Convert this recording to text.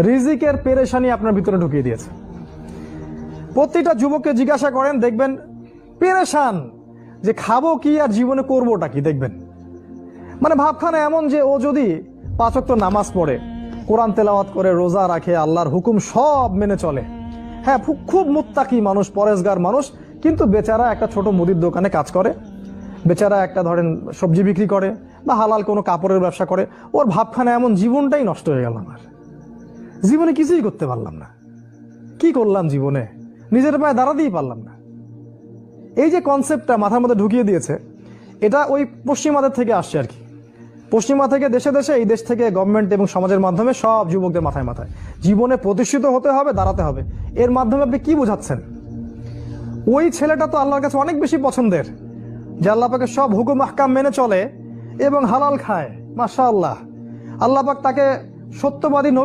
রিজিকের পেরেশানি আপনার ভিতরে ঢুকিয়ে দিয়েছে। প্রতিটা যুবককে জিজ্ঞাসা করেন, দেখবেন পেরেশান যে খাবো কি আর জীবনে করবোটা কি। দেখবেন মানে ভাবখানা এমন যে ও যদি 5 ওয়াক্ত নামাজ পড়ে, কোরআন তেলাওয়াত করে, রোজা রাখে, আল্লাহর হুকুম সব মেনে চলে, হ্যাঁ খুব মুত্তাকি মানুষ, পরেজগার মানুষ, কিন্তু বেচারা একটা ছোট মুদির দোকানে কাজ করে, বেচারা একটা ধরেন সবজি বিক্রি করে বা হালাল কোনো কাপড়ের ব্যবসা করে, ওর ভাবখানা এমন জীবনটাই নষ্ট হয়ে গেল। আমার জীবনে কিছুই করতে পারলাম না, কি করলাম জীবনে, নিজের পায়ে দাঁড়াতেই পারলাম না। এই যে কনসেপ্টটা মাথার মধ্যে ঢুকিয়ে দিয়েছে, এটা ওই পশ্চিমাদের থেকে আসছে আর কি। পশ্চিমা থেকে দেশে দেশে, এই দেশ থেকে গভর্নমেন্ট এবং সমাজের মাধ্যমে সব যুবকদের মাথায় মাথায় জীবনে প্রতিষ্ঠিত হতে হবে, দাঁড়াতে হবে। এর মাধ্যমে আপনি কি বোঝাচ্ছেন? ওই ছেলেটা তো আল্লাহর কাছে অনেক বেশি পছন্দের, যে আল্লাহ পাকের সব হুকুম আহকাম মেনে চলে এবং হালাল খায়, মাশাআল্লাহ। আল্লাহ পাক তাকে সত্যবাদী নবী